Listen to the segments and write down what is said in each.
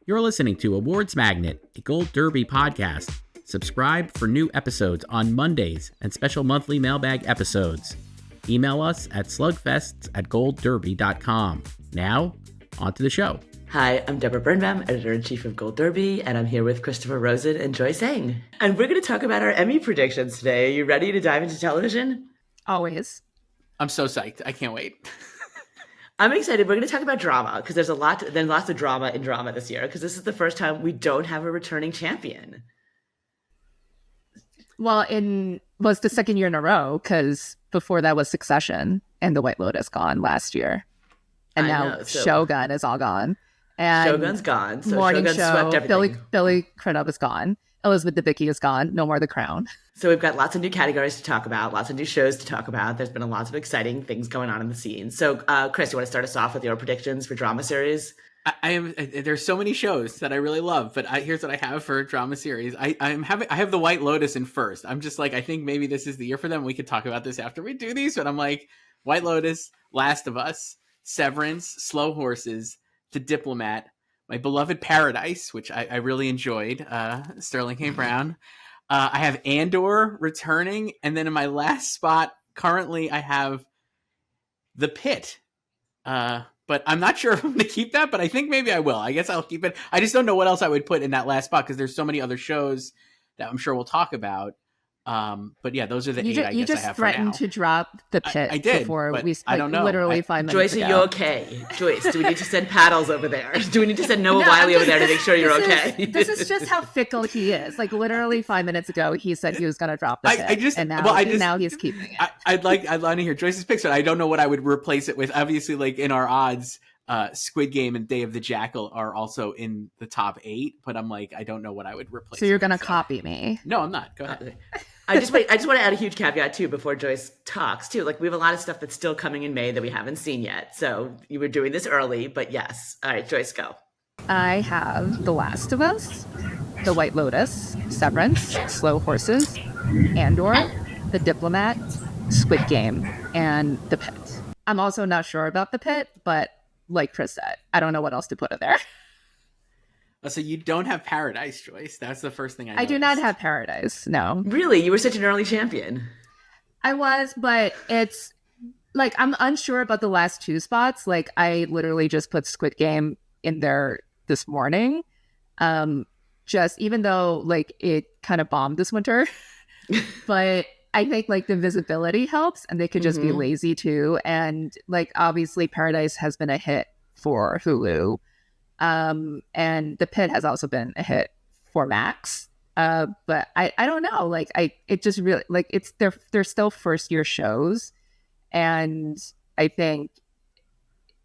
You're listening to Awards Magnet, a Gold Derby podcast. Subscribe for new episodes on Mondays and special monthly mailbag episodes. Email us at slugfests@goldderby.com. Now, on to the show. Hi, I'm Debra Birnbaum, Editor-in-Chief of Gold Derby, and I'm here with Christopher Rosen and Joyce. And we're going to talk about our Emmy predictions today. Are you ready to dive into television? Always. I'm so psyched. I can't wait. I'm excited. We're going to talk about drama because there's lots of drama in drama this year because this is the first time we don't have a returning champion. Well, it's the second year in a row because before that was Succession and the White Lotus gone last year. And now Shogun is all gone. And Shogun's gone. So Morning Shogun Show, swept everything. Billy Crudup is gone. Elizabeth Debicki is gone. No more The Crown. So we've got lots of new categories to talk about, lots of new shows to talk about. There's been lots of exciting things going on in the scene. So, Chris, you want to start us off with your predictions for drama series? There's so many shows that I really love, but here's what I have for drama series. I have the White Lotus in first. I'm just like, I think maybe this is the year for them. We could talk about this after we do these, but I'm like, White Lotus, Last of Us, Severance, Slow Horses, The Diplomat, my beloved Paradise, which I really enjoyed, Sterling K. Brown. I have Andor returning, and then in my last spot, currently I have The Pit. But I'm not sure if I'm going to keep that, but I think maybe I will. I guess I'll keep it. I just don't know what else I would put in that last spot because there's so many other shows that I'm sure we'll talk about. But yeah, those are the eight I guess I have for now. You just threatened to drop The Pit I did, before we I don't know. Literally 5 minutes ago. Joyce, are you okay? Joyce, do we need to send paddles over there? Do we need to send Noah Wiley over there to make sure you're okay? This is just how fickle he is. Like literally 5 minutes ago, he said he was going to drop The Pit, and now he's keeping it. I'd like to hear Joyce's picks, but I don't know what I would replace it with. Obviously, like in our odds, Squid Game and Day of the Jackal are also in the top 8, but I'm like, I don't know what I would replace. So you're going to copy me? No, I'm not. Go ahead. I just want to add a huge caveat too before Joyce talks too. Like we have a lot of stuff that's still coming in May that we haven't seen yet. So you were doing this early, but yes. All right, Joyce, go. I have The Last of Us, The White Lotus, Severance, Slow Horses, Andor, The Diplomat, Squid Game, and The Pit. I'm also not sure about The Pit, but like Chris said, I don't know what else to put in there. So you don't have Paradise, Joyce. That's the first thing I do not have Paradise, no. Really? You were such an early champion. I was, but it's like I'm unsure about the last 2 spots. Like I literally just put Squid Game in there this morning. Just even though like it kind of bombed this winter. But I think like the visibility helps and they could just be lazy too. And like obviously Paradise has been a hit for Hulu. And The Pit has also been a hit for Max. But I don't know. Like it just really like it's they're still first year shows. And I think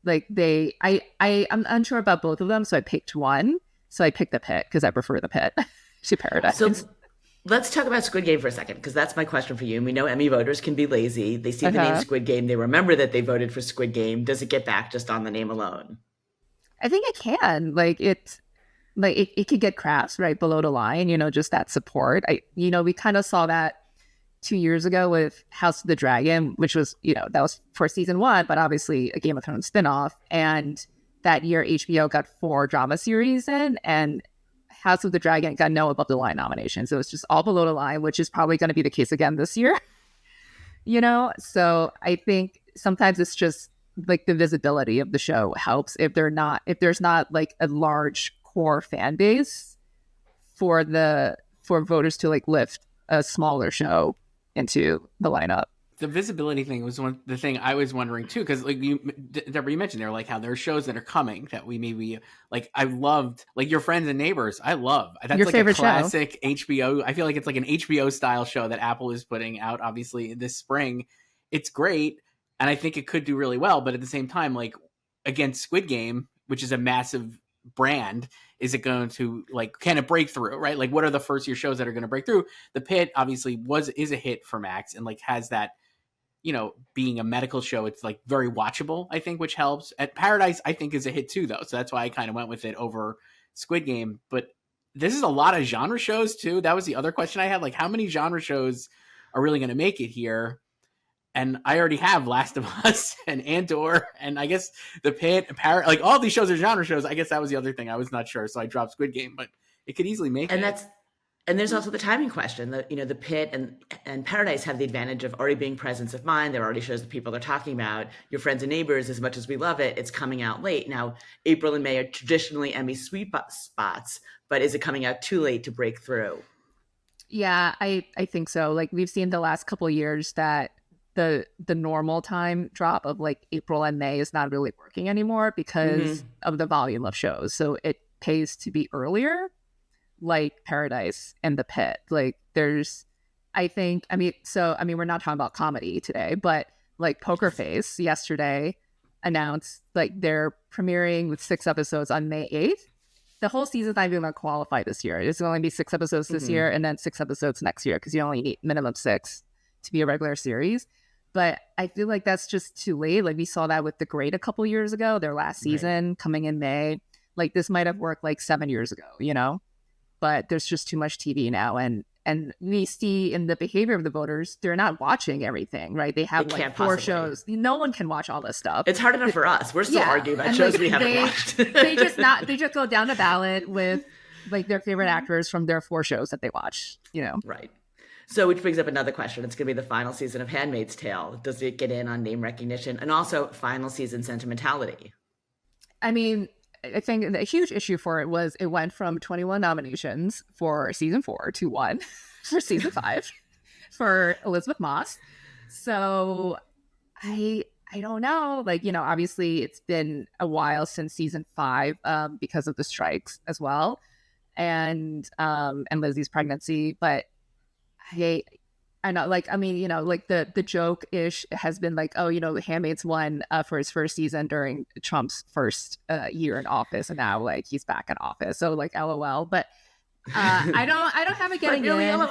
like I'm unsure about both of them. So I picked one. So I picked The Pit because I prefer The Pit to Paradise. So let's talk about Squid Game for a second, because that's my question for you. And we know Emmy voters can be lazy. They see the name Squid Game. They remember that they voted for Squid Game. Does it get back just on the name alone? I think it can. Like it could get crafts right below the line, just that support. We kind of saw that 2 years ago with House of the Dragon, which was, that was for season 1, but obviously a Game of Thrones spinoff. And that year HBO got 4 drama series in, and House of the Dragon got no above the line nominations. So it's just all below the line, which is probably going to be the case again this year. So I think sometimes it's just like the visibility of the show helps if there's not like a large core fan base for voters to like lift a smaller show into the lineup. The visibility thing was the thing I was wondering too, because like Deborah, you mentioned there like how there are shows that are coming that we maybe like. I loved like Your Friends and Neighbors. I love that's your like favorite a classic show. HBO. I feel like it's like an HBO style show that Apple is putting out obviously this spring. It's great, and I think it could do really well. But at the same time, like against Squid Game, which is a massive brand, is it going to like can it break through, right? Like what are the first year shows that are going to break through? The Pit obviously is a hit for Max and like has that, being a medical show, it's like very watchable, I think, which helps. At Paradise, I think is a hit too, though. So that's why I kind of went with it over Squid Game. But this is a lot of genre shows too. That was the other question I had. Like how many genre shows are really going to make it here? and I already have Last of Us and Andor, and I guess The Pit, like all these shows are genre shows. I guess that was the other thing I was not sure, so I dropped Squid Game, but it could easily make it. And there's also the timing question. The Pit and Paradise have the advantage of already being presence of mind. There already shows the people they're talking about. Your Friends and Neighbors, as much as we love it, it's coming out late. Now, April and May are traditionally Emmy sweet spots, but is it coming out too late to break through? Yeah, I think so. Like we've seen the last couple of years that the normal time drop of like April and May is not really working anymore because of the volume of shows. So it pays to be earlier, like Paradise and The Pit. Like we're not talking about comedy today, but like Poker Face yesterday announced like they're premiering with 6 episodes on May 8th. The whole season's not even going to qualify this year. It's going to be 6 episodes this year and then 6 episodes next year because you only need minimum 6 to be a regular series. But I feel like that's just too late. Like we saw that with The Great a couple years ago, their last season coming in May. Like this might have worked like 7 years ago, you know? But there's just too much TV now. And we see in the behavior of the voters, they're not watching everything, right? They have like 4 shows. No one can watch all this stuff. It's hard enough for us. We're still arguing about shows we haven't watched. they just go down the ballot with like their favorite actors from their 4 shows that they watch, you know? Right. So which brings up another question. It's going to be the final season of Handmaid's Tale. Does it get in on name recognition? And also final season sentimentality? I mean, I think a huge issue for it was it went from 21 nominations for season 4 to 1 for season 5 for Elizabeth Moss. So I don't know. Like, you know, obviously it's been a while since season 5 because of the strikes as well. And Lizzie's pregnancy. But I know, like, I mean, you know, like the joke-ish has been like, oh, you know, Handmaid's won for his first season during Trump's first year in office, and now like he's back in office. So like, LOL. But I don't have it getting really in. LOL.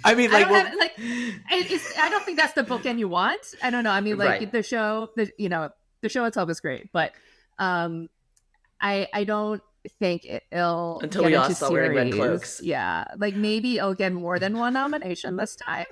I mean, like, I don't think that's the bookend you want. I don't know. I mean, like the show itself is great, but I don't think it'll until get we all into saw wearing red cloaks. Yeah, like maybe it'll get more than 1 nomination this time.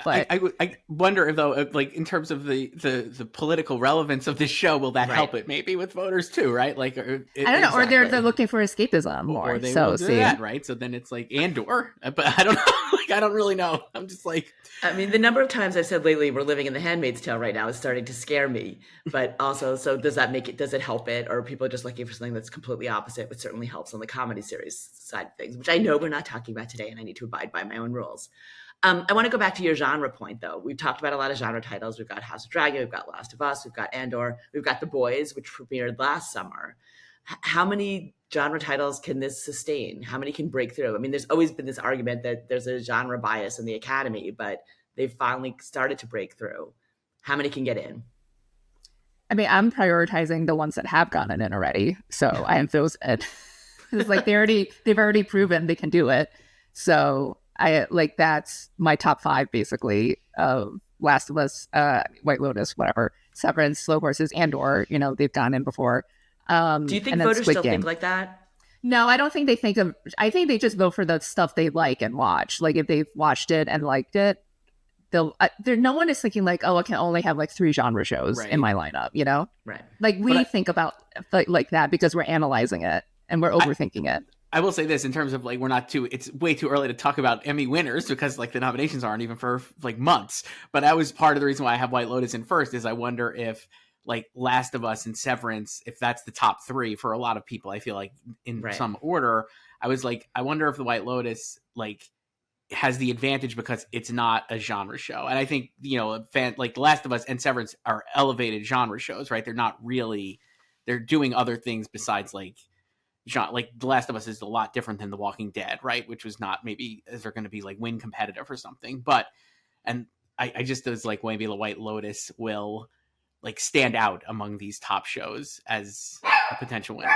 But I wonder if though, like in terms of the political relevance of this show, will that help it maybe with voters too, right? Like I don't know, or they're looking for escapism more. Or they will do that, right? So then it's like Andor, but I don't know. Like I don't really know. I'm just like, I mean, the number of times I've said lately we're living in the Handmaid's Tale right now is starting to scare me. But also, so does it help it, or are people just looking for something that's completely opposite, which certainly helps on the comedy series side of things, which I know we're not talking about today, and I need to abide by my own rules. I want to go back to your genre point, though. We've talked about a lot of genre titles. We've got House of Dragon, we've got Last of Us, we've got Andor, we've got The Boys, which premiered last summer. How many genre titles can this sustain? How many can break through? I mean, there's always been this argument that there's a genre bias in the Academy, but they've finally started to break through. How many can get in? I mean, I'm prioritizing the ones that have gotten in already. So I am those in. It's like they've already proven they can do it. So that's my top 5 basically of Last of Us, White Lotus, whatever, Severance, Slow Horses, Andor. You know, they've gone in before. Do you think voters still think like that? No, I don't think they think of. I think they just vote for the stuff they like and watch. Like if they've watched it and liked it, they'll. No one is thinking like, oh, I can only have like 3 genre shows in my lineup. You know, right? Like we think about like that because we're analyzing it and we're overthinking it. I will say this in terms of like it's way too early to talk about Emmy winners because like the nominations aren't even for like months. But that was part of the reason why I have White Lotus in first is I wonder if like Last of Us and Severance, if that's the top 3 for a lot of people, I feel like in some order, I was like, I wonder if the White Lotus like has the advantage because it's not a genre show. And I think, you know, like Last of Us and Severance are elevated genre shows, right? They're doing other things besides like genre. Like The Last of Us is a lot different than The Walking Dead, right? Which was not maybe as they're going to be like win competitive or something. But, and I just was like, maybe the White Lotus will like stand out among these top shows as a potential winner.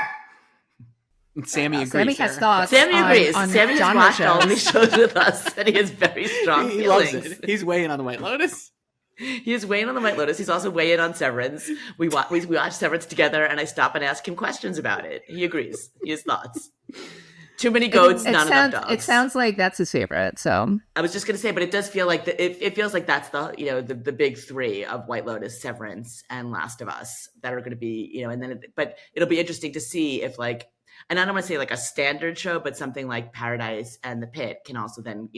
And Sammy agrees. Sammy has thoughts. Sammy agrees. Sammy has watched all shows. these shows with us, and he has very strong feelings. Loves it. He's weighing on the White Lotus. He is weighing on the White Lotus. He's also weighing on Severance. We watch Severance together, and I stop and ask him questions about it. He agrees. He has thoughts. Too many goats, not enough dogs. It sounds like that's his favorite. So I was just going to say, but it does feel like it feels like that's the big three of White Lotus, Severance, and Last of Us that are going to be, and then but it'll be interesting to see if like, and I don't want to say like a standard show, but something like Paradise and The Pit can also then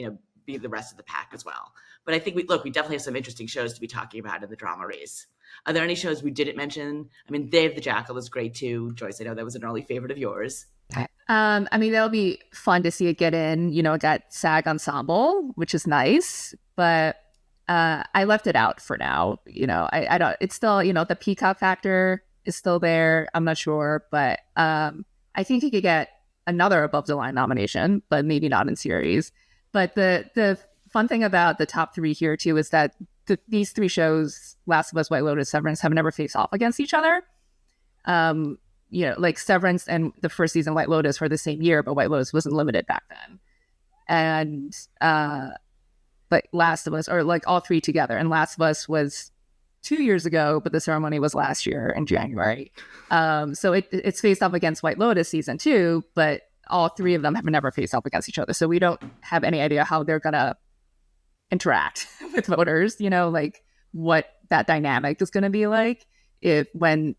be the rest of the pack as well. But I think we definitely have some interesting shows to be talking about in the drama race. Are there any shows we didn't mention? I mean, Day of the Jackal is great too. Joyce, I know that was an early favorite of yours. I mean, that'll be fun to see it get in. It got SAG Ensemble, which is nice, but I left it out for now. I don't. It's still, the Peacock factor is still there. I'm not sure, but I think he could get another above the line nomination, but maybe not in series. But the fun thing about the top three here too is that these three shows, Last of Us, White Lotus, Severance, have never faced off against each other. Like Severance and the first season White Lotus were the same year, but White Lotus wasn't limited back then. And but Last of Us, or like all three together, and Last of Us was 2 years ago, but the ceremony was last year in January. So it's faced off against White Lotus season 2, but all three of them have never faced off against each other. So we don't have any idea how they're gonna interact with voters, like what that dynamic is gonna be like when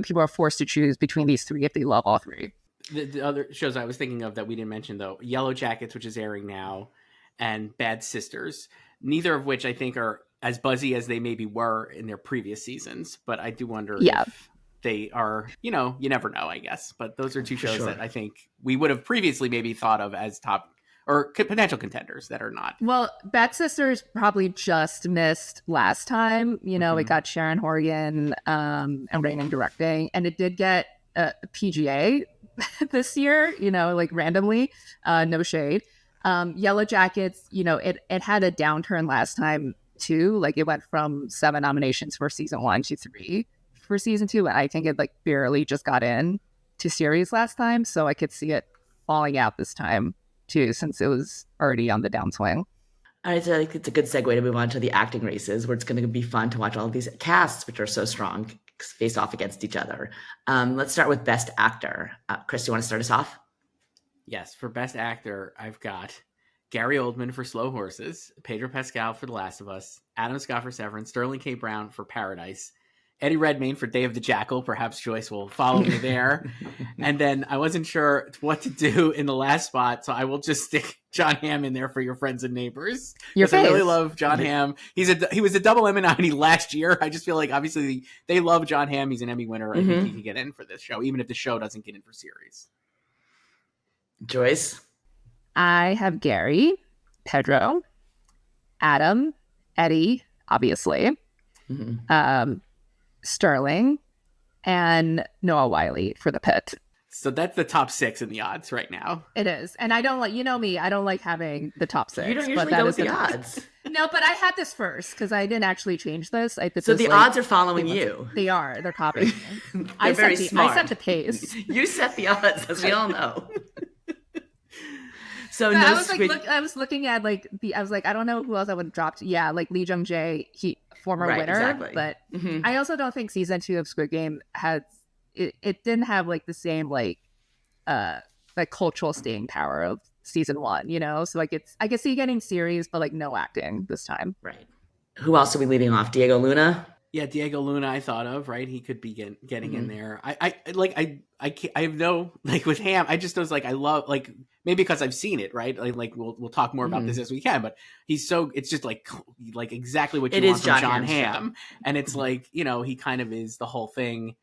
people are forced to choose between these three if they love all three. The other shows I was thinking of that we didn't mention, though, Yellow Jackets, which is airing now, and Bad Sisters, neither of which I think are as buzzy as they maybe were in their previous seasons. But I do wonder if they are, you never know, I guess. But those are two shows that I think we would have previously maybe thought of as top or potential contenders that are not. Well, Bad Sisters probably just missed last time. It got Sharon Horgan and writing and directing, and it did get a PGA this year, like randomly, no shade. Yellow Jackets, it had a downturn last time too. Like it went from 7 nominations for season 1 to 3 for season 2. And I think it like barely just got in to series last time. So I could see it falling out this time too, since it was already on the downswing. All right, so I think it's a good segue to move on to the acting races, where it's going to be fun to watch all of these casts, which are so strong, face off against each other. Let's start with Best Actor. Chris, you want to start us off? Yes, for Best Actor, I've got Gary Oldman for Slow Horses, Pedro Pascal for The Last of Us, Adam Scott for Severance, Sterling K. Brown for Paradise, Eddie Redmayne for Day of the Jackal. Perhaps Joyce will follow me there. And then I wasn't sure what to do in the last spot, so I will just stick John Hamm in there for Your Friends and Neighbors. I really love John Hamm. He was a double Emmy nominee last year. I just feel like obviously they love John Hamm. He's an Emmy winner. I think he can get in for this show, even if the show doesn't get in for series. Joyce? I have Gary, Pedro, Adam, Eddie, obviously, Sterling, and Noah Wyle for The Pit. So that's the top 6 in the odds right now. It is. And I don't like, me, I don't like having the top 6. You don't usually go with the odds. No, but I had this first because I didn't actually change this. So the odds are following you. They are. They're copying me. They're very smart. I set the pace. You set the odds, as we all know. So I was looking at I was like, I don't know who else I would have dropped. Yeah, like Lee Jung Jae, former winner. Exactly. But I also don't think season 2 of Squid Game had it didn't have like the same like cultural staying power of season 1, So like I could see getting series, but like no acting this time. Right. Who else are we leading off? Diego Luna? Yeah, Diego Luna, I thought of, right? He could be getting in there. I have no, like with Ham, I just was like, I love, like, maybe because I've seen it, right? Like we'll talk more about this as we can, but it's just like exactly what you want from John Hamm. And it's like, he kind of is the whole thing.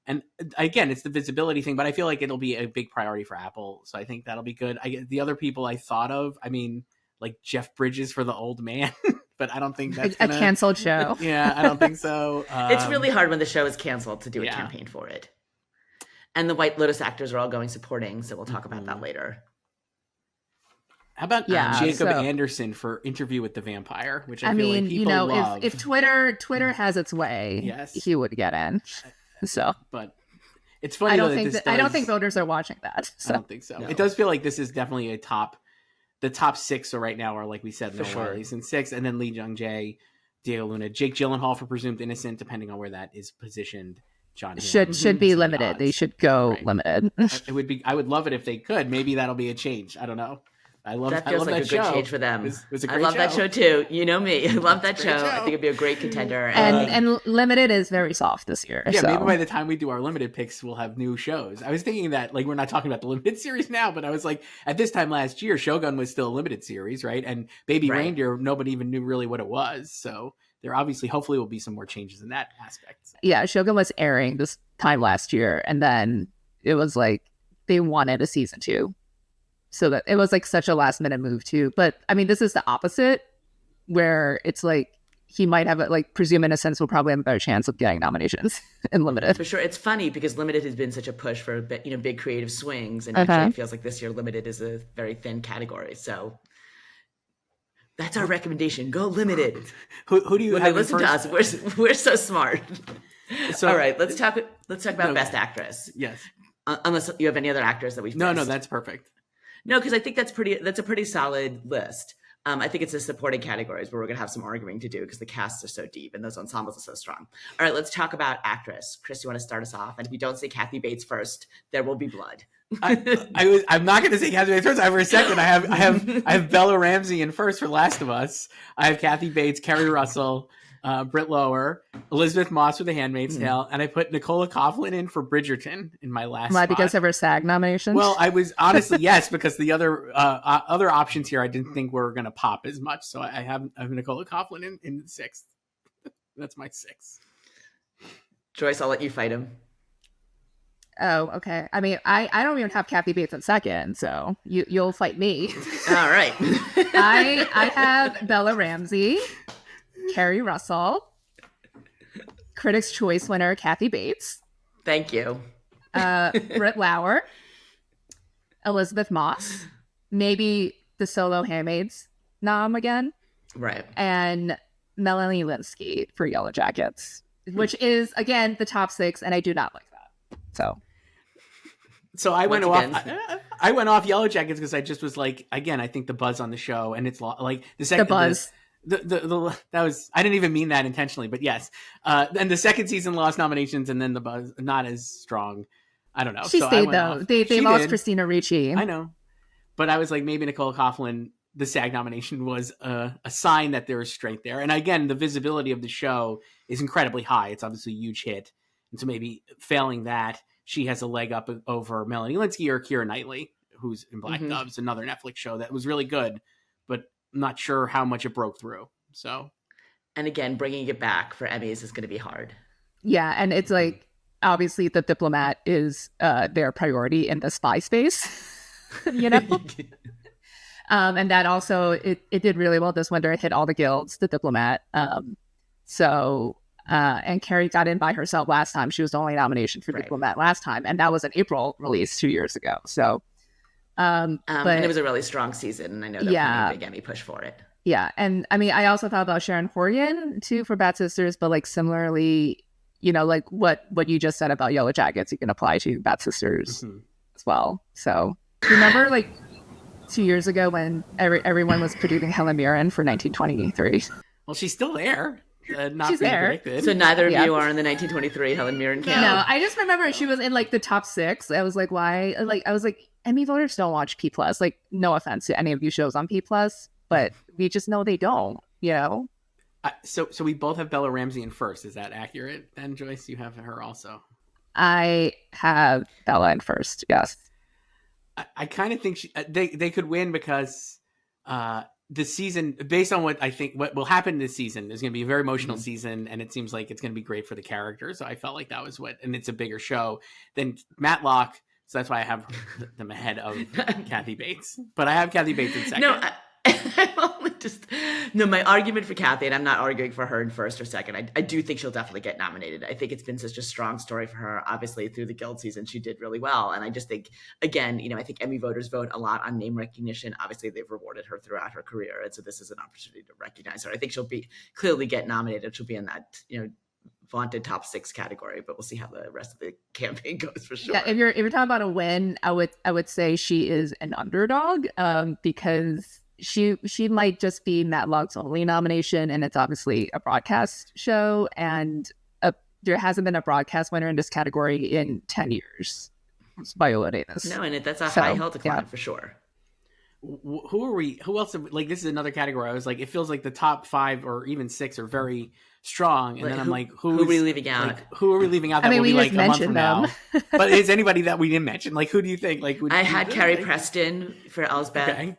And again, it's the visibility thing, but I feel like it'll be a big priority for Apple. So I think that'll be good. The other people I thought of, I mean, like Jeff Bridges for The Old Man. But I don't think that's a canceled show. Yeah, I don't think so. It's really hard when the show is canceled to do a campaign for it. And the White Lotus actors are all going supporting, so we'll talk about that later. How about Jacob Anderson for Interview with the Vampire, which I feel like people love. If Twitter has its way, he would get in. So, but it's funny. I don't think voters are watching that. So. I don't think so. No. It does feel like this is definitely the top 6 are right now are, like we said, Noah Wile's in 6, and then Lee Jung Jae, Diego Luna, Jake Gyllenhaal for Presumed Innocent, depending on where that is positioned, John should Hamm. be So the limited. They odds. should go Right. limited. It would be. I would love it if they could. Maybe that'll be a change. I don't know. That feels like that a show. good change for them. It was a I great love that show too. You know me. I love that It's a great show. I show. think it'd be a great contender. And limited is very soft this year. Yeah, so. maybe by the time we do our limited picks, we'll have new shows. I was thinking that, like, we're not talking about the limited series now, but I was like, at this time last year, Shogun was still a limited series, right? And Baby Right. Reindeer, nobody even knew really what it was. So there obviously, hopefully, will be some more changes in that aspect. Yeah, Shogun was airing this time last year, and then it was like they wanted a season 2. So that it was like such a last minute move too. But I mean, this is the opposite, where it's like he might have presume in a sense will probably have a better chance of getting nominations in limited. For sure. It's funny because limited has been such a push for big creative swings, and actually it feels like this year limited is a very thin category. So that's our recommendation. Go limited. Who do you When have they listen to us, we're so smart. So, all right, let's talk about Best Actress. Yes. Unless you have any other actors that we've No, missed. that's perfect. No, because I think that's a pretty solid list. I think it's the supporting categories where we're gonna have some arguing to do because the casts are so deep and those ensembles are so strong. All right, let's talk about actress. Chris, you want to start us off? And if you don't say Kathy Bates first, there will be blood. I'm not going to say Kathy Bates first. For a second, I have Bella Ramsey in first for Last of Us. I have Kathy Bates, Kerry Russell, Britt Lower, Elizabeth Moss for The Handmaid's Tale, and I put Nicola Coughlan in for Bridgerton in my last Why? spot. Because of her SAG nominations? Well, I was honestly yes, because the other options here I didn't think were going to pop as much. So I have Nicola Coughlan in 6th. That's my 6th. Joyce, I'll let you fight him. Oh, okay. I mean, I don't even have Kathy Bates in second, so you'll fight me. All right. I have Bella Ramsey, Kerry Russell, Critics' Choice winner Kathy Bates, Thank you. Britt Lower, Elizabeth Moss, maybe the solo Handmaids nom again, Right. and Melanie Linsky for Yellow Jackets, which is again the top 6, and I do not like that. So I went Once off. again. I went off Yellow Jackets because I just was like, again, I think the buzz on the show, and it's like the second The buzz. The that was, I didn't even mean that intentionally, but yes. And the second season lost nominations, and then the buzz not as strong. I don't know. She So I stayed went though. off. They She lost did. Christina Ricci. I know, but I was like, maybe Nicola Coughlan, the SAG nomination was a sign that there is strength there. And again, the visibility of the show is incredibly high. It's obviously a huge hit, and so maybe failing that, she has a leg up over Melanie Linsky or Keira Knightley, who's in Black Doves, another Netflix show that was really good, but I'm not sure how much it broke through. So, And again, bringing it back for Emmys is going to be hard. Yeah, and it's like obviously The Diplomat is their priority in the spy space, you know. And that also it did really well this winter. It hit all the guilds, The Diplomat. And Carrie got in by herself last time. She was the only nomination for Diplomat last time, and that was an April release 2 years ago. So, and but it was a really strong season, and I know that Yeah. a big Emmy push for it. yeah, and I mean, I also thought about Sharon Horgan too for Bad Sisters, but like similarly, you know, like what you just said about Yellow Jackets, you can apply to Bad Sisters as well. So, remember like 2 years ago when everyone was predicting Helen Mirren for 1923? well, she's still there. Not She's being there. predicted. So neither of Yeah. you are in the 1923 Helen Mirren count. No, I just remember she was in like the top 6. I was like, why? Like, I was like, Emmy voters don't watch P+. Like, no offense to any of you shows on P+, but we just know they don't, you know? So we both have Bella Ramsey in first. Is that accurate? Then Joyce, you have her also. I have Bella in first, yes. I kind of think they could win because the season, based on what I think what will happen this season, is going to be a very emotional season, and it seems like it's going to be great for the characters. So I felt like that was and it's a bigger show than Matlock, so that's why I have them ahead of Kathy Bates. But I have Kathy Bates in second. No, my argument for Kathy, and I'm not arguing for her in first or second. I do think she'll definitely get nominated. I think it's been such a strong story for her. Obviously, through the Guild season, she did really well. And I just think, again, you know, I think Emmy voters vote a lot on name recognition. Obviously, they've rewarded her throughout her career. And so this is an opportunity to recognize her. I think she'll clearly get nominated. She'll be in that, you know, vaunted top 6 category, but we'll see how the rest of the campaign goes for sure. Yeah, if you're talking about a win, I would say she is an underdog, because she might just be Matlock's only nomination, and it's obviously a broadcast show, and there hasn't been a broadcast winner in this category in 10 years. It's Viola Davis. No, and that's a high hill to climb for sure. Who are we? Who else? Like, this is another category. I was like, it feels like the top 5 or even 6 are very strong, and then I'm like, who are we leaving out? Like, who are we leaving out? That will be like a month from now. But is anybody that we didn't mention? Like, who do you think? Like, I had Carrie Preston for Elsbeth. Okay.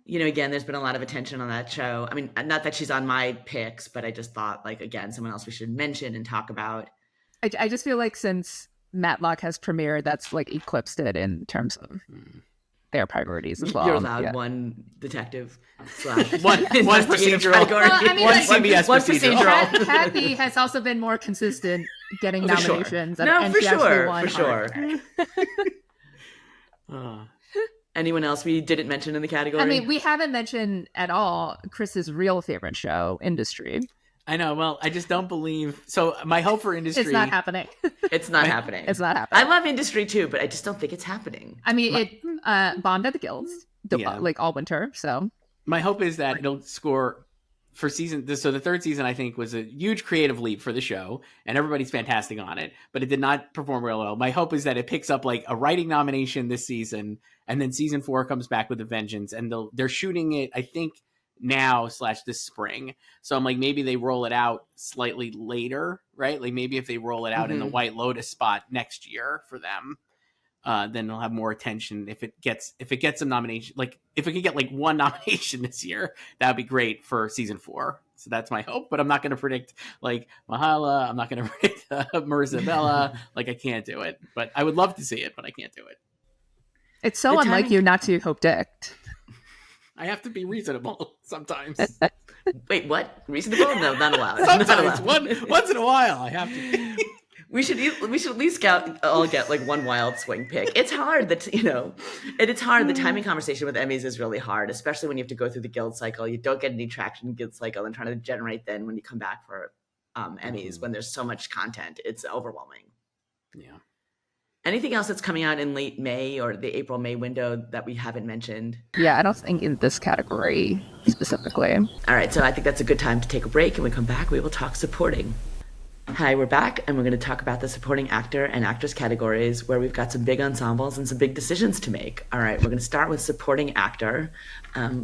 Again, there's been a lot of attention on that show. I mean, not that she's on my picks, but I just thought, like, again, someone else we should mention and talk about. I just feel like since Matlock has premiered, that's like eclipsed it in terms of their priorities as well. You're allowed one detective / one procedural category. Well, I mean, one CBS procedural. Kathy has also been more consistent getting nominations. Sure. And for she sure, won for sure. Anyone else we didn't mention in the category? I mean, we haven't mentioned at all Chris's real favorite show, Industry. I know. Well, I just don't believe. So my hope for Industry. It's not happening. It's not happening. It's not happening. I love Industry too, but I just don't think it's happening. I mean, it bombed at the Guilds like all winter. So my hope is that it'll score for season. So the third season, I think, was a huge creative leap for the show, and everybody's fantastic on it. But it did not perform real well. My hope is that it picks up like a writing nomination this season, and then season 4 comes back with a vengeance, and they're shooting it, I think, now / this spring. So I'm like, maybe they roll it out slightly later, right? Like maybe if they roll it out in the White Lotus spot next year for them, then they'll have more attention. If it gets some nomination, like if it could get like 1 nomination this year, that would be great for season 4. So that's my hope, but I'm not going to predict like Mahala. I'm not going to predict Marissa Bella. Like I can't do it, but I would love to see it, but I can't do it. It's so unlike you not to hope dict. I have to be reasonable sometimes. Wait, what? Reasonable? No, not allowed. Sometimes, once in a while, I have to. We should at least all get like one wild swing pick. It's hard and it's hard. The timing conversation with Emmys is really hard, especially when you have to go through the guild cycle. You don't get any traction in the guild cycle, and trying to generate then when you come back for Emmys when there's so much content, it's overwhelming. Yeah. Anything else that's coming out in late May or the April-May window that we haven't mentioned? Yeah, I don't think in this category specifically. All right, so I think that's a good time to take a break, and when we come back, we will talk supporting. Hi, we're back, and we're going to talk about the supporting actor and actress categories where we've got some big ensembles and some big decisions to make. All right, we're going to start with supporting actor.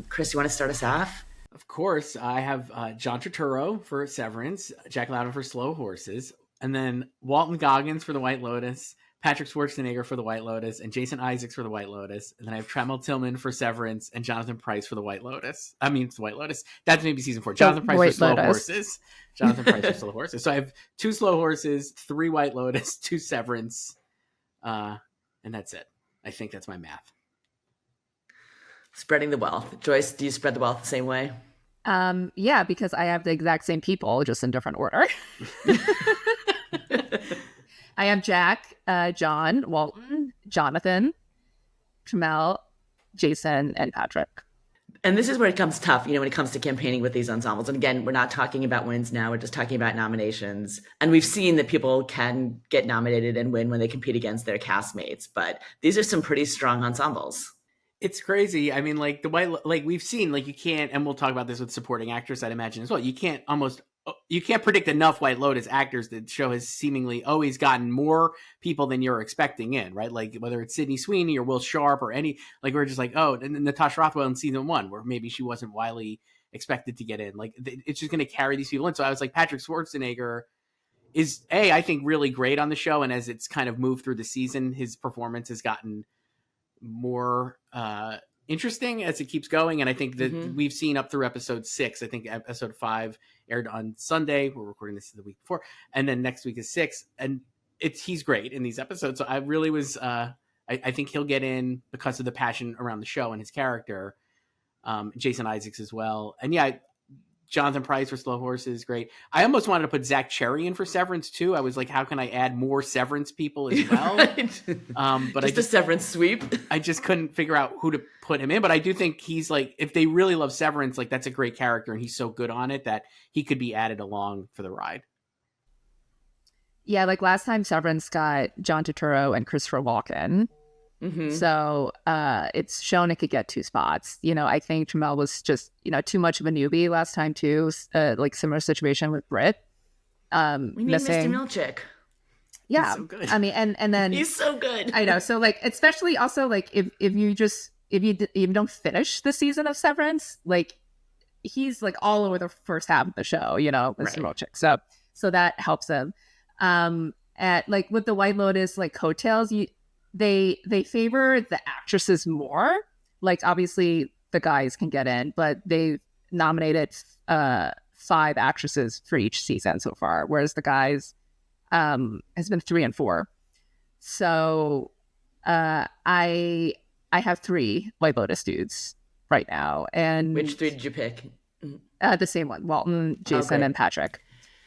Chris, you want to start us off? Of course. I have John Turturro for Severance, Jack Lowden for Slow Horses, and then Walton Goggins for The White Lotus, Patrick Schwarzenegger for The White Lotus, and Jason Isaacs for The White Lotus. And then I have Tremel Tillman for Severance and Jonathan Pryce for The White Lotus. I mean, it's The White Lotus. That's maybe season 4. Jonathan Pryce for Slow Horses. Jonathan Pryce for Slow Horses. So I have 2 Slow Horses, 3 White Lotus, 2 Severance. And that's it. I think that's my math. Spreading the wealth. Joyce, do you spread the wealth the same way? Yeah, because I have the exact same people, just in different order. I have Jack, John, Walton, Jonathan, Tremel, Jason, and Patrick. And this is where it comes tough, when it comes to campaigning with these ensembles. And again, we're not talking about wins now. We're just talking about nominations. And we've seen that people can get nominated and win when they compete against their castmates. But these are some pretty strong ensembles. It's crazy. I mean, like we've seen, like you can't, and we'll talk about this with supporting actress, I'd imagine as well. You can't predict enough White Lotus actors. The show has seemingly always gotten more people than you're expecting in, right? Like whether it's Sydney Sweeney or Will Sharp or any, like we're just like, oh, and Natasha Rothwell in season 1, where maybe she wasn't widely expected to get in. Like it's just going to carry these people in. So I was like, Patrick Schwarzenegger is I think really great on the show. And as it's kind of moved through the season, his performance has gotten more interesting as it keeps going. And I think that we've seen up through episode 6, I think episode 5 aired on Sunday. We're recording this the week before. And then next week is 6. And he's great in these episodes. So I really was, I think he'll get in because of the passion around the show and his character. Jason Isaacs as well. And yeah, Jonathan Pryce for Slow Horses is great. I almost wanted to put Zach Cherry in for Severance too. I was like, how can I add more Severance people as well? Right. But just a Severance sweep. I just couldn't figure out who to put him in. But I do think he's like, if they really love Severance, like that's a great character and he's so good on it that he could be added along for the ride. Yeah, like last time Severance got John Turturro and Christopher Walken. So it's shown it could get 2 spots. I think Tremel was just, too much of a newbie last time too. Like similar situation with Britt. We need missing. Mr. Milchick. Yeah, He's so good. I mean, and then He's so good. I know. So like, especially also like if you don't finish the season of Severance, like he's like all over the first half of the show, Mr. Right. Milchick. So that helps him. At like with the White Lotus like coattails, they favor the actresses more. Like obviously the guys can get in, but they nominated 5 actresses for each season so far, whereas the guys has been 3 and 4. So I have 3 White Lotus dudes right now. And Which 3 did you pick? the same one, Walton, Jason, Okay. and Patrick.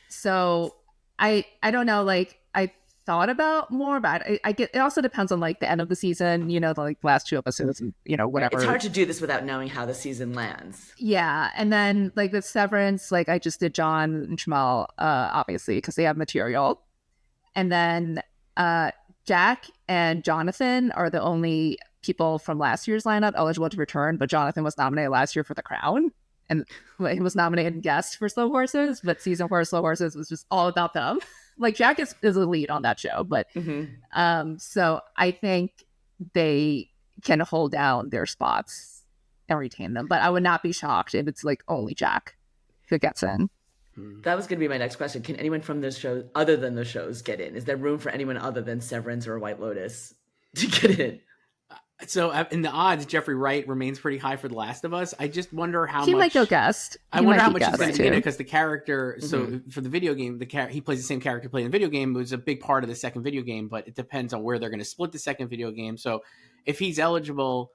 So I don't know, like I thought about more, but I get it also depends on like the end of the season, the like last 2 episodes, and whatever. It's hard to do this without knowing how the season lands. Yeah, and then like with Severance, like I just did John and Jamal, obviously because they have material, and then Jack and Jonathan are the only people from last year's lineup eligible to return. But Jonathan was nominated last year for The Crown, and he was nominated in guest for Slow Horses. But season 4 of Slow Horses was just all about them. Like Jack is a lead on that show, but so I think they can hold down their spots and retain them. But I would not be shocked if it's like only Jack who gets in. That was going to be my next question. Can anyone from those shows, other than those shows, get in? Is there room for anyone other than Severance or White Lotus to get in? So in the odds, Jeffrey Wright remains pretty high for The Last of Us. I just wonder how He much. might go guest. I He wonder might how be much he's guest, going to get too. it because the character. So for the video game, he plays the same character playing the video game. It was a big part of the second video game, but it depends on where they're going to split the second video game. So if he's eligible,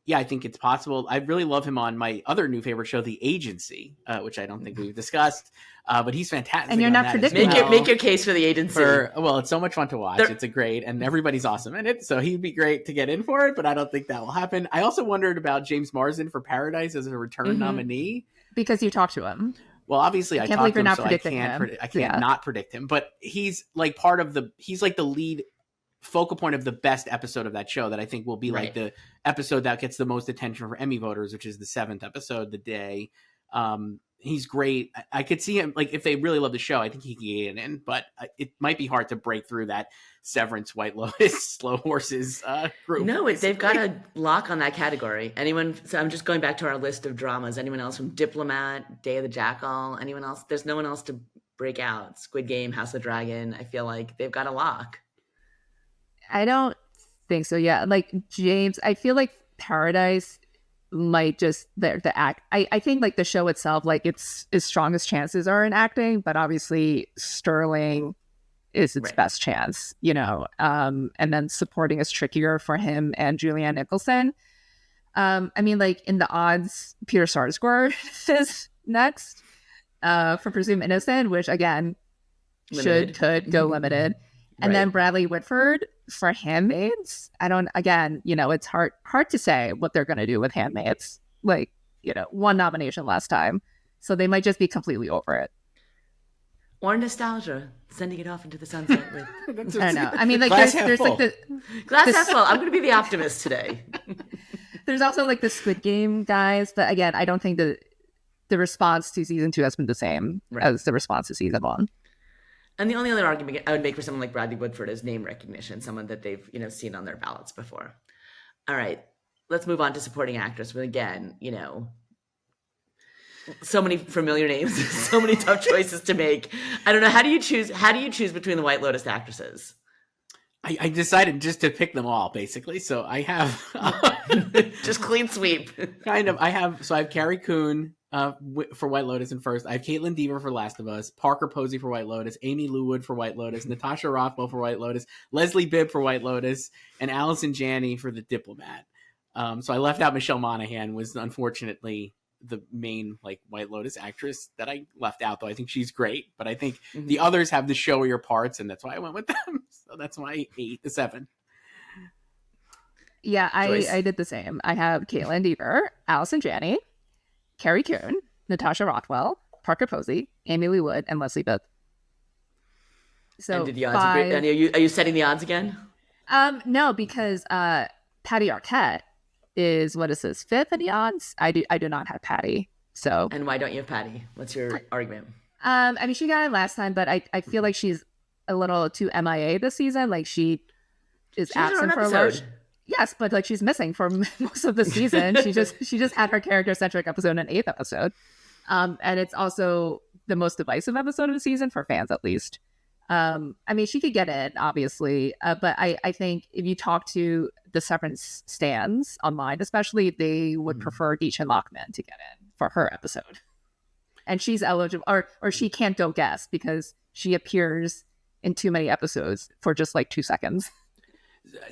yeah, I think it's possible. I really love him on my other new favorite show, The Agency, which I don't think we've discussed. But he's fantastic. And you're on not that as predicting well. Make your case for The Agency. Well, it's so much fun to watch. It's a great, and everybody's awesome in it. So he'd be great to get in for it, but I don't think that will happen. I also wondered about James Marsden for Paradise as a return nominee. Because you talked to him. Well, obviously I can't talked believe to you're him, not so I predicting can't. him. I can't Yeah. not predict him. But he's like he's like the lead focal point of the best episode of that show that I think will be like the episode that gets the most attention for Emmy voters, which is the 7th episode, The Day. He's great. I could see him, like, if they really love the show, I think he can get in, but it might be hard to break through that Severance, White Lotus, Slow Horses group. No, they've got a lock on that category. So I'm just going back to our list of dramas. Anyone else from Diplomat, Day of the Jackal? Anyone else? There's no one else to break out. Squid Game, House of Dragon. I feel like they've got a lock. I don't think so. Yeah, like James, I feel like Paradise might just the act. I think like the show itself, like its strongest chances are in acting, but obviously Sterling is its best chance, and then supporting is trickier for him and Julianne Nicholson. I mean, like in the odds, Peter Sarsgaard is next for Presumed Innocent, which again could go limited. And then Bradley Whitford for Handmaids. It's hard to say what they're going to do with Handmaids. Like, 1 nomination last time. So they might just be completely over it. Or nostalgia, sending it off into the sunset with... I don't know. I mean, like, Glass there's half like Glass half full. I'm going to be the optimist today. there's also like the Squid Game guys. But again, I don't think that the response to season 2 has been the same as the response to season 1. And the only other argument I would make for someone like Bradley Whitford is name recognition, someone that they've, seen on their ballots before. All right, let's move on to supporting actress. But again, so many familiar names, so many tough choices to make. I don't know. How do you choose between the White Lotus actresses? I decided just to pick them all, basically. So I have just clean sweep. kind of. I have Carrie Coon for White Lotus in first. I have Caitlin Dever for Last of Us, Parker Posey for White Lotus, Amy Lou Wood for White Lotus, Natasha Rothwell for White Lotus, Leslie Bibb for White Lotus, and Allison Janney for The Diplomat. So I left out Michelle Monaghan, was unfortunately the main like White Lotus actress that I left out, though I think she's great. But I think the others have the showier parts, and that's why I went with them. So that's my 8 to 7. Yeah, I did the same. I have Caitlin Dever, Allison Janney, Carrie Coon, Natasha Rothwell, Parker Posey, Amy Lee Wood, and Leslie Bibb. So and did the odds agree? And are you setting the odds again? No, because Patty Arquette is 5th in the odds. I do not have Patty. So and why don't you have Patty? What's your argument? I mean, she got it last time, but I feel like she's a little too MIA this season. Like she is She has her own absent for a episode. large. Yes, but like she's missing for most of the season. She just had her character centric episode in an 8th episode, and it's also the most divisive episode of the season for fans, at least. I mean, she could get in, obviously, but I think if you talk to the Severance stans online, especially, they would prefer Deechan Lockman to get in for her episode. And she's eligible, or she can't go guest because she appears in too many episodes for just like 2 seconds.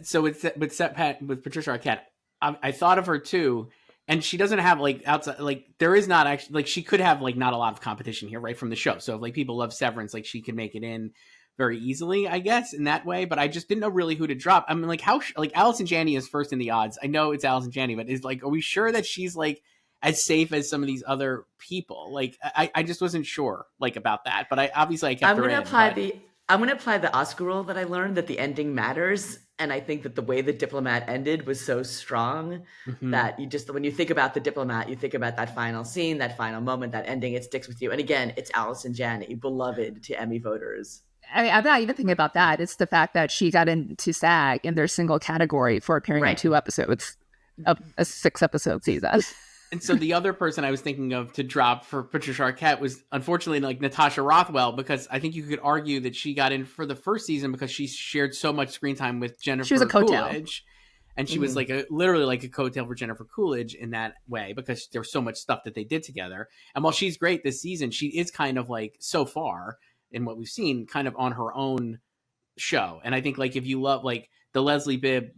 So with Patricia Arquette, I thought of her too, and she doesn't have like outside, like there is not actually, like she could have like not a lot of competition here right from the show. So if like people love Severance, like she can make it in very easily, I guess, in that way. But I just didn't know really who to drop. I mean, like how like Allison Janney is first in the odds. I know it's Allison Janney, but is like, are we sure that she's like as safe as some of these other people? Like I just wasn't sure like about that. But I kept her in. I'm going to apply the Oscar rule that I learned, that the ending matters. And I think that the way The Diplomat ended was so strong that you just, when you think about The Diplomat, you think about that final scene, that final moment, that ending, it sticks with you. And again, it's Allison Janney, beloved to Emmy voters. I'm not even thinking about that. It's the fact that she got into SAG in their single category for appearing in 2 episodes of a 6-episode season. And so the other person I was thinking of to drop for Patricia Arquette was unfortunately like Natasha Rothwell, because I think you could argue that she got in for the first season because she shared so much screen time with Jennifer She was a coattail. Coolidge. And she was like literally like a coattail for Jennifer Coolidge in that way, because there was so much stuff that they did together. And while she's great this season, she is kind of like, so far in what we've seen, kind of on her own show. And I think like if you love like the Leslie Bibb,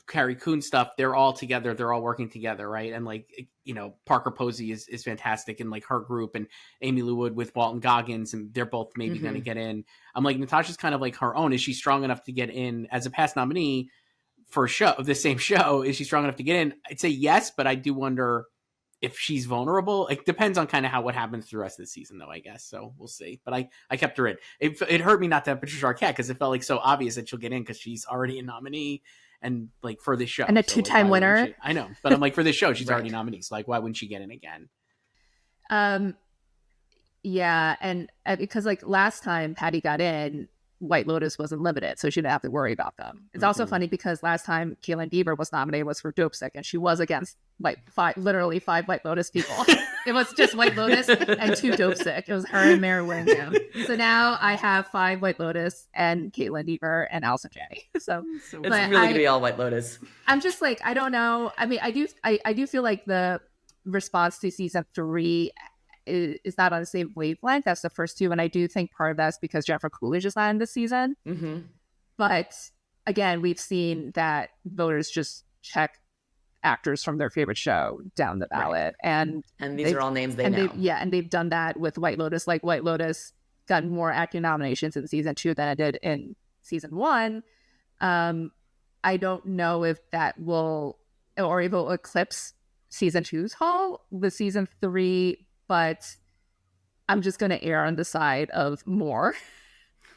Carrie Coon stuff, they're all together, they're all working together, right? And like, you know, Parker Posey is fantastic, and like her group, and Amy Lou Wood with Walton Goggins, and they're both maybe going to get in. I'm like, Natasha's kind of like her own. Is she strong enough to get in as a past nominee for a show, the same show? Is she strong enough to get in? I'd say yes, but I do wonder if she's vulnerable. It depends on kind of what happens through the rest of the season, though, I guess. So we'll see. But I kept her in. It hurt me not to have Patricia Arquette, because it felt like so obvious that she'll get in because she's already a nominee. And like for this show, and a 2-time winner. I know, but I'm like, for this show, she's already nominated. So like, why wouldn't she get in again? Yeah, and because like last time Patty got in, White Lotus wasn't limited, so she didn't have to worry about them. It's also funny because last time Kaitlyn Dever was nominated was for Dope Sick, and she was against like literally 5 White Lotus people. It was just White Lotus and 2 Dope Sick. It was her and Mary Willingham. So now I have 5 White Lotus and Kaitlyn Dever and Allison Janney. So it's really gonna be all White Lotus. I'm just like, I don't know. I mean, I do feel like the response to season 3 is not on the same wavelength as the first 2, and I do think part of that's because Jennifer Coolidge is not in this season. But again, we've seen that voters just check actors from their favorite show down the ballot, and these are all names they know. And they've done that with White Lotus. Like White Lotus got more acting nominations in season 2 than it did in season 1. I don't know if that will, or if it will eclipse season 2's haul with season 3. But I'm just going to err on the side of more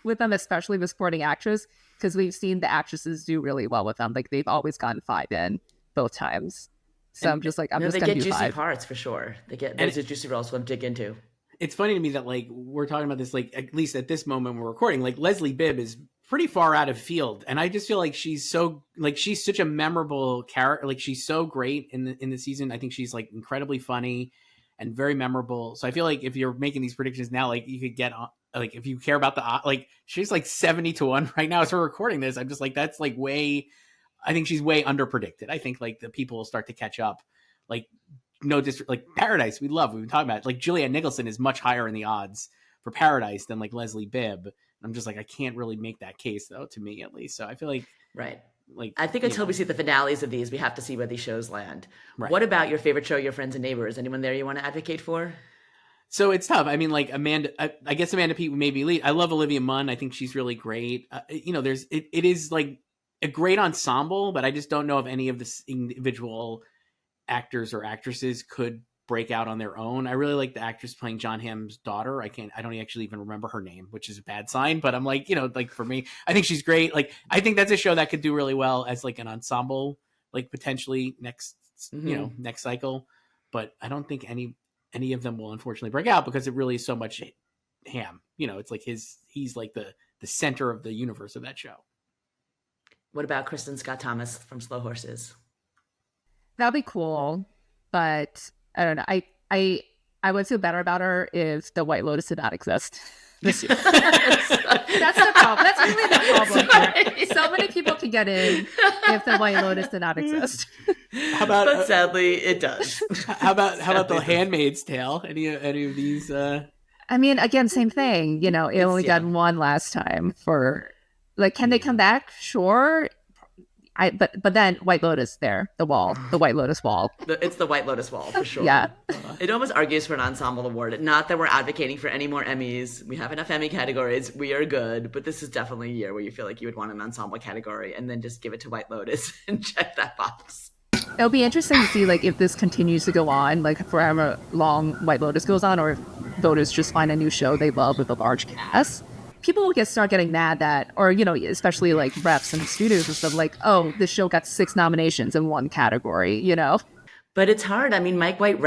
with them, especially with supporting actress, because we've seen the actresses do really well with them. Like they've always gotten 5 in both times. So I'm just going to do 5. They get juicy parts for sure. They get those juicy roles for them to dig into. It's funny to me that like we're talking about this, like at least at this moment we're recording, like Leslie Bibb is pretty far out of field, and I just feel like she's such a memorable character. Like she's so great in the season. I think she's like incredibly funny and very memorable. So I feel like if you're making these predictions now, like you could get on, like if you care about like she's like 70-1 right now as we're recording this. I'm just like, that's like I think she's way underpredicted. I think like the people will start to catch up. Like like Paradise, we've been talking about it. Like Julianne Nicholson is much higher in the odds for Paradise than like Leslie Bibb. I'm just like, I can't really make that case though, to me at least. So I feel like like I think until we see the finales of these, we have to see where these shows land. What about your favorite show, Your Friends and Neighbors? Anyone there you want to advocate for? So it's tough. I mean, like I guess Amanda Peet would maybe lead. I love Olivia Munn. I think she's really great. It is like a great ensemble, but I just don't know if any of the individual actors or actresses could break out on their own. I really like the actress playing John Hamm's daughter. I don't actually even remember her name, which is a bad sign, but I'm like, like for me, I think she's great. Like, I think that's a show that could do really well as like an ensemble, like potentially next cycle. But I don't think any of them will unfortunately break out because it really is so much Ham. You know, it's like he's like the center of the universe of that show. What about Kristen Scott Thomas from Slow Horses? That'd be cool, but I don't know. I would feel better about her if the White Lotus did not exist this year. That's the problem. That's really the problem here. So many people could get in if the White Lotus did not exist. How about? But sadly, it does. How about the Handmaid's Tale? Any of these? I mean, again, same thing. You know, it only got one last time for. Like, can they come back? Sure. But then White Lotus there, the White Lotus wall. It's the White Lotus wall for sure. Yeah. It almost argues for an ensemble award. Not that we're advocating for any more Emmys. We have enough Emmy categories. We are good. But this is definitely a year where you feel like you would want an ensemble category and then just give it to White Lotus and check that box. It'll be interesting to see, like, if this continues to go on, like, for however long White Lotus goes on, or if voters just find a new show they love with a large cast. People will start getting mad that, or, you know, especially like reps and studios and stuff, like, oh, this show got 6 nominations in one category, you know? But it's hard. I mean, Mike White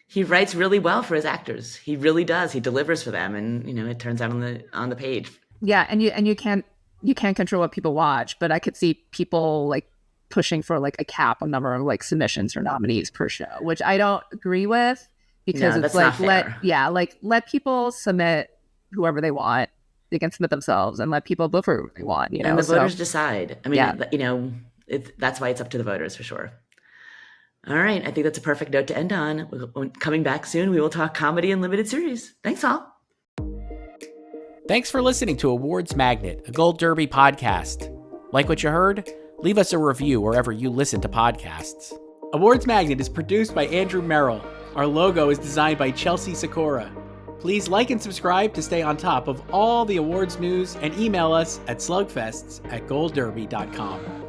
he writes really well for his actors. He really does. He delivers for them, and you know, it turns out on the page. Yeah, and you can't control what people watch, but I could see people like pushing for like a cap on number of like submissions or nominees per show, which I don't agree with, because it's like let people submit whoever they want. They can submit themselves and let people vote for who they want, you know. And the voters decide. I mean, you know, that's why it's up to the voters for sure. All right, I think that's a perfect note to end on. Coming back soon, we will talk comedy and limited series. Thanks all. Thanks for listening to Awards Magnet, a Gold Derby podcast. Like what you heard? Leave us a review wherever you listen to podcasts. Awards Magnet is produced by Andrew Merrill. Our logo is designed by Chelsea Sikora. Please like and subscribe to stay on top of all the awards news, and email us at slugfests@goldderby.com.